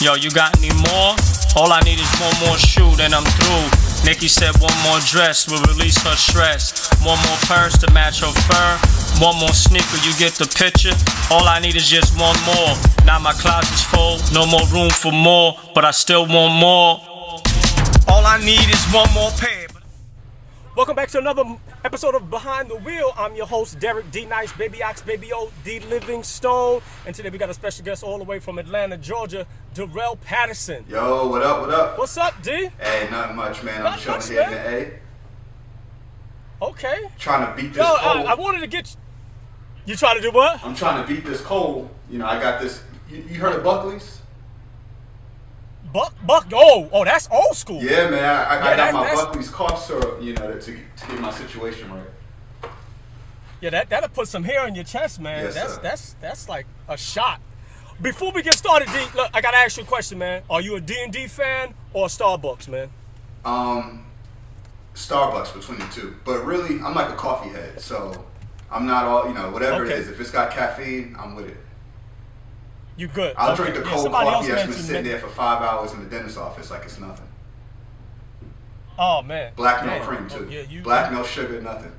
Yo, you got any more? All I need is one more shoe, then I'm through. Nikki said one more dress will release her stress. One more purse to match her fur. One more sneaker, you get the picture. All I need is just one more. Now my closet's full, no more room for more, but I still want more. All I need is one more pair. Welcome back to another episode of Behind the Wheel. I'm your host, Derek D. Nice, Baby Ox, Baby O, D. Livingstone. And today we got a special guest all the way from Atlanta, Georgia, Darrell Patterson. Yo, what up, what up? What's up, D? Hey, nothing much, man. I'm chilling much, here in man. the A. Okay. Trying to beat this Yo, cold. I wanted to get you trying to do what? I'm trying to beat this cold. You know, I got this. You heard of Buckley's? Buck? Oh, that's old school. Yeah, man. I got my that's- Buckley's cough syrup, you know, to get my situation right. Yeah, that'll put some hair on your chest, man. Yes, That's like a shot. Before we get started, D, look, I gotta ask you a question, man. Are you a D&D fan or Starbucks, man? Starbucks between the two. But really, I'm like a coffee head, so I'm not all, you know, whatever Okay. it is. If it's got caffeine, I'm with it. You good? I'll Okay. drink the Yeah, cold somebody coffee else that's been mentioned sitting me- there for 5 hours in the dentist's office like it's nothing. Oh man. Black no Damn. cream, Oh, too. yeah, you Black, no sugar, nothing.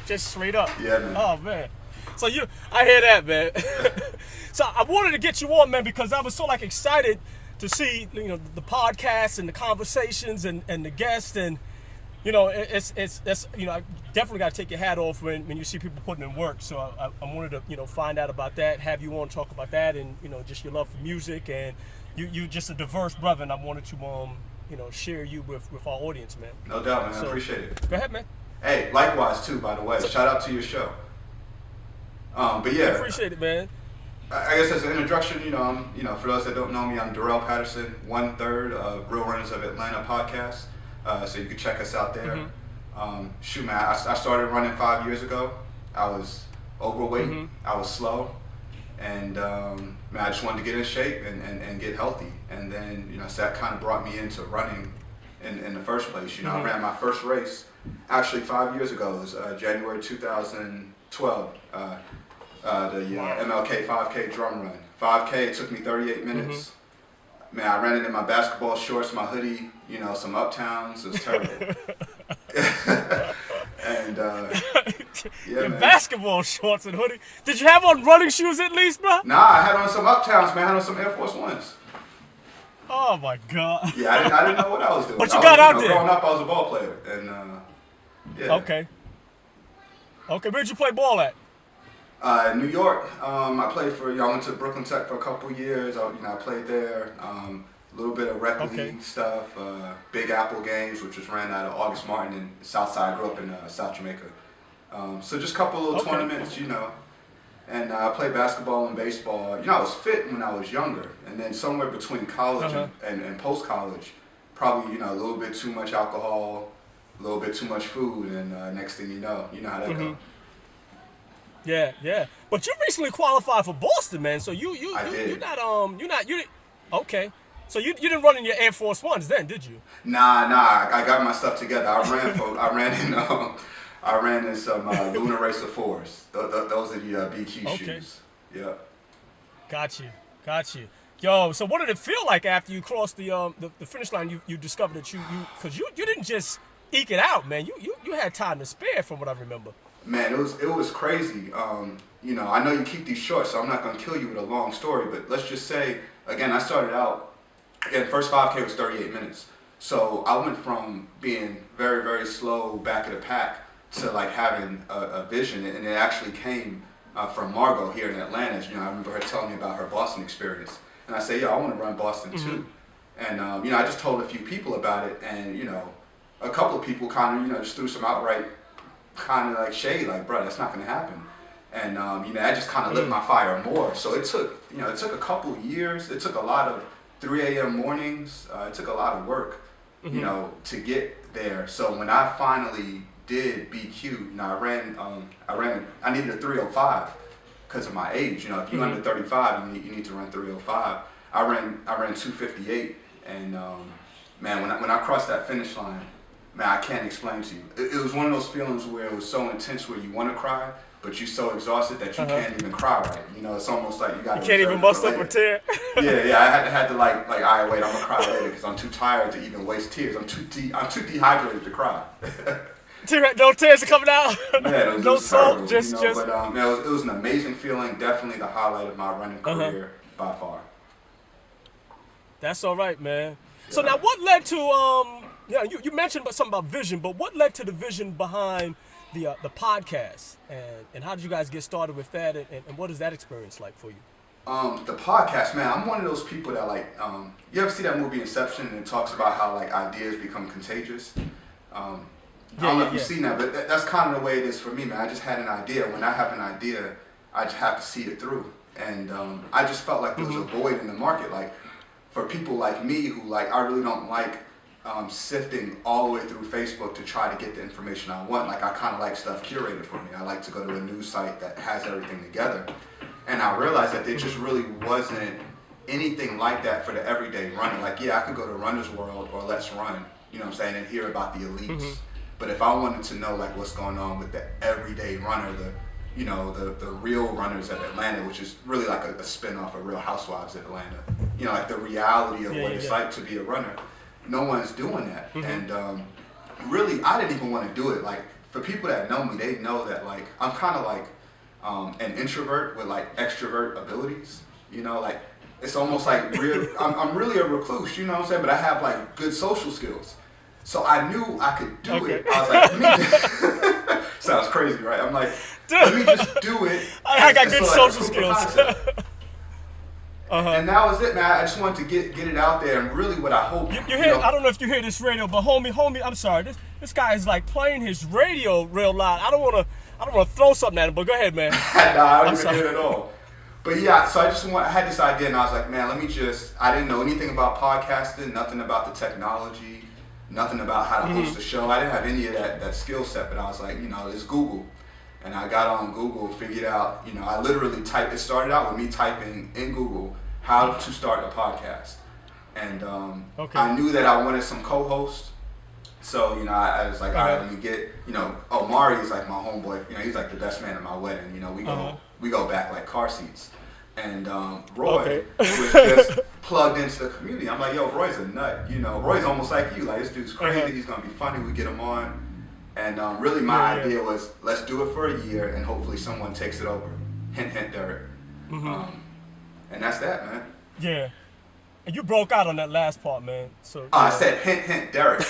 Just straight up. Yeah, man. Oh man. So I hear that, man. So I wanted to get you on, man, because I was so like excited to see, you know, the podcast and the conversations and the guests, and you know, it's you know, I definitely got to take your hat off when you see people putting in work. So I wanted to, you know, find out about that, have you on, talk about that, and you know, just your love for music, and you just a diverse brother, and I wanted to you know, share you with our audience, man. No doubt, man. So- I appreciate it. Go ahead, man. Hey, likewise too, by the way. Shout out to your show. But yeah, Appreciate it, man. I guess as an introduction, you know, for those that don't know me, I'm Darrell Patterson, 1/3 of Real Runners of Atlanta podcast. So you can check us out there. Shoot, man, I started running 5 years ago. I was overweight. I was slow, and man, I just wanted to get in shape and get healthy. And then, you know, so that kind of brought me into running in the first place. You know, I ran my first race actually 5 years ago. It was January 2012. The MLK 5K drum run. 5K, it took me 38 minutes. Man, I ran it in my basketball shorts, my hoodie, you know, some Uptowns. It was terrible. And yeah, Your man. basketball shorts and hoodie. Did you have on running shoes at least, bro? Nah, I had on some Uptowns, man. I had on some Air Force Ones. Oh my God. Yeah, I didn't know what I was doing. What you I got was, out there? Growing up, I was a ball player, and yeah. Okay, where'd you play ball at? New York. I played for. I went to Brooklyn Tech for a couple years. I played there. A little bit of rec league stuff. Big Apple games, which was ran out of August Martin in Southside. I grew up in South Jamaica. So just a couple little tournaments, you know. And I played basketball and baseball. You know, I was fit when I was younger, and then somewhere between college and post college, probably, you know, a little bit too much alcohol, a little bit too much food, and next thing you know how that goes. Yeah. But you recently qualified for Boston, man. So you did. okay. So you didn't run in your Air Force Ones then, did you? Nah. I got my stuff together. I ran in some Lunar Racer 4s. Those are the BQ shoes. Yeah. Got you. Yo, so what did it feel like after you crossed the finish line? You discovered that because you didn't just eke it out, man. You had time to spare, from what I remember. Man, it was crazy. You know, I know you keep these short, so I'm not gonna kill you with a long story. But let's just say, again, I started out. Again, first 5K was 38 minutes. So I went from being very, very slow back of the pack to like having a vision, and it actually came from Margot here in Atlanta. You know, I remember her telling me about her Boston experience, and I said, "Yo, I want to run Boston too." And you know, I just told a few people about it, and you know, a couple of people kind of, you know, just threw some outright kind of like shade, like, "Bro, that's not gonna happen." And you know, that just kind of lit my fire more. So it took a couple of years. It took a lot of 3 a.m. mornings. It took a lot of work, you know, to get there. So when I finally did BQ, you know, I needed a 305 because of my age. You know, if you're under 35, you need to run 305. I ran 258, and man, when I crossed that finish line, man, I can't explain to you. It was one of those feelings where it was so intense where you want to cry, but you're so exhausted that you can't even cry right. You know, it's almost like you got. You can't even bust up a tear. Yeah. I had to like, all right, wait, I'm gonna cry later because I'm too tired to even waste tears. I'm too dehydrated to cry. No tears are coming out. Yeah, it was, no salt, salt, just. But it was an amazing feeling. Definitely the highlight of my running career by far. That's all right, man. So now, what led to you mentioned something about vision, but what led to the vision behind the podcast, and how did you guys get started with that, and what is that experience like for you? The podcast, man, I'm one of those people that like, you ever see that movie Inception, and it talks about how like ideas become contagious? I don't know if you've seen that, but that's kind of the way it is for me, man. I just had an idea. When I have an idea, I just have to see it through. And I just felt like there was a void in the market. Like, for people like me who, like, I really don't like sifting all the way through Facebook to try to get the information I want. Like, I kind of like stuff curated for me. I like to go to a news site that has everything together. And I realized that there just really wasn't anything like that for the everyday runner. Like, yeah, I could go to Runner's World or Let's Run, you know what I'm saying, and hear about the elites. But if I wanted to know like what's going on with the everyday runner, the real runners of Atlanta, which is really like a spin-off of Real Housewives of Atlanta, you know, like the reality of what it's like to be a runner, no one's doing that. And really, I didn't even want to do it. Like, for people that know me, they know that like I'm kind of like an introvert with like extrovert abilities. You know, like it's almost like real. I'm really a recluse. You know what I'm saying? But I have like good social skills. So I knew I could do it. I was like, sounds crazy, right? I'm like, let me just do it. I got good social skills. And that was it, man. I just wanted to get it out there, and really what I hope. You hear? I don't know if you hear this radio, but homie, I'm sorry. This guy is like playing his radio real loud. I don't want to throw something at him, but go ahead, man. Nah, I don't even hear it at all. But yeah, so I had this idea, and I was like, man, I didn't know anything about podcasting, nothing about the technology. Nothing about how to host a show. I didn't have any of that skill set, but I was like, you know, it's Google. And I got on Google, figured out, you know, I literally it started out with me typing in Google how to start a podcast. And I knew that I wanted some co-hosts. So, you know, I was like, all right, let me get, you know, Omari is like my homeboy. You know, he's like the best man at my wedding. You know, we go back like car seats. And Roy was just plugged into the community. I'm like, yo, Roy's a nut. You know, Roy's almost like you. Like, this dude's crazy. He's going to be funny. We get him on. And really my idea was, let's do it for a year and hopefully someone takes it over. Hint, hint, Derek. And that's that, man. Yeah. And you broke out on that last part, man. So I said, hint, hint, Derek. You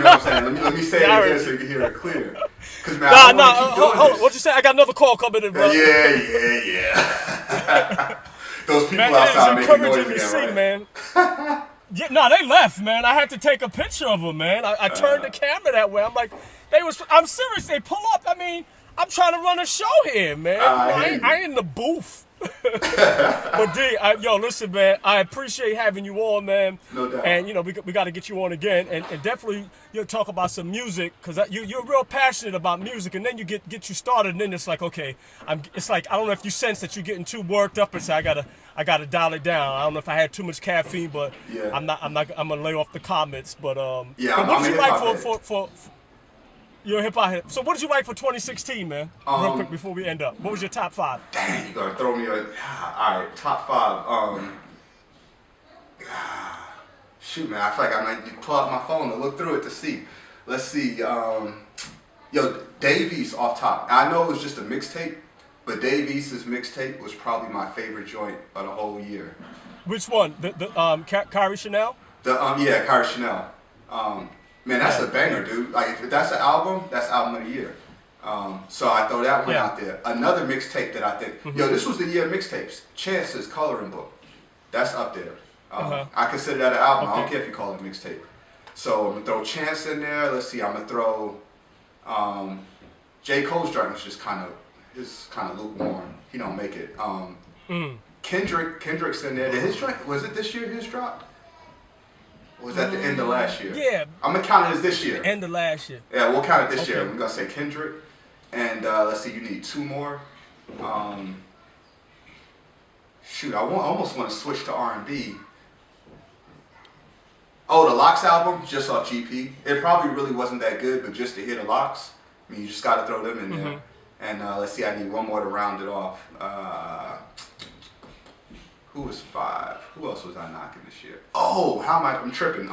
know what I'm saying? Let me say it again so you can hear it clear. Because, man, I want to keep doing this. What you say? I got another call coming in, bro. Yeah. Those people man, outside making noise encouraging me again, see, right? man. Yeah, no, they left, man. I had to take a picture of them, man. I turned the camera that way. I'm like, I'm serious. They pull up. I mean, I'm trying to run a show here, man. I ain't in the booth. But D, listen, man. I appreciate having you on, man. No doubt. And you know, we got to get you on again, and definitely talk about some music, because you're real passionate about music, and then you get you started, and then it's like, okay, it's like, I don't know if you sense that you're getting too worked up, and say I gotta dial it down. I don't know if I had too much caffeine, but I'm gonna lay off the comments. But what did you like for you're a hip hop head. So what did you like for 2016, man? Real quick before we end up. What was your top 5? Dang, you gonna throw me all right, top 5. Shoot, man, I feel like I might need to pull out my phone and look through it to see. Let's see. Dave East off top. I know it was just a mixtape, but Dave East's mixtape was probably my favorite joint of the whole year. Which one? The Kyrie Chanel? Kyrie Chanel. Man, that's a banger, dude. Like, if that's an album, that's album of the year. So I throw that one out there. Another mixtape that I think, this was the year of mixtapes. Chance's Coloring Book. That's up there. I consider that an album. I don't care if you call it a mixtape. So I'm going to throw Chance in there. Let's see, I'm going to throw J. Cole's joint, which is kind of lukewarm. He don't make it. Kendrick's in there. Was it this year his drop? Or was that the end of last year? Yeah. I'm going to count it as this year. End of last year. Yeah, we'll count it this year. We're going to say Kendrick. And let's see, you need 2 more. I almost want to switch to R&B. Oh, the Locks album, just off GP. It probably really wasn't that good, but just to hear the Locks, I mean, you just got to throw them in there. And let's see, I need one more to round it off. Who was 5? Who else was I knocking this year? Oh, I'm tripping.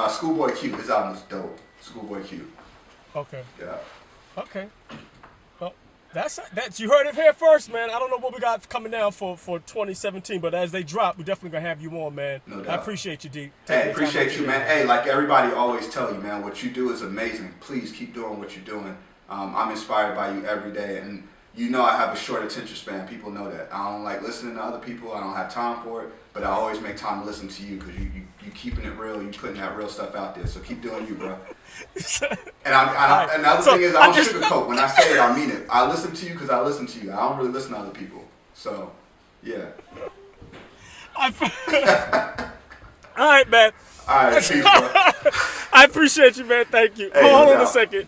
Schoolboy Q. His album is dope. Schoolboy Q. Okay. Yeah. Okay. Well, that's you heard it here first, man. I don't know what we got coming down for 2017, but as they drop, we're definitely gonna have you on, man. No doubt. I appreciate you, D. Hey, appreciate you, man. Hey, like everybody always tell you, man, what you do is amazing. Please keep doing what you're doing. I'm inspired by you every day, and you know I have a short attention span. People know that. I don't like listening to other people. I don't have time for it, but I always make time to listen to you because you keeping it real. You putting that real stuff out there. So keep doing you, bro. And and the other thing is, I don't sugarcoat. When I say it, I mean it. I listen to you because I listen to you. I don't really listen to other people. So, yeah. All right, man. All right, peace, bro. I appreciate you, man. Thank you. Hey, Hold no on a doubt. second.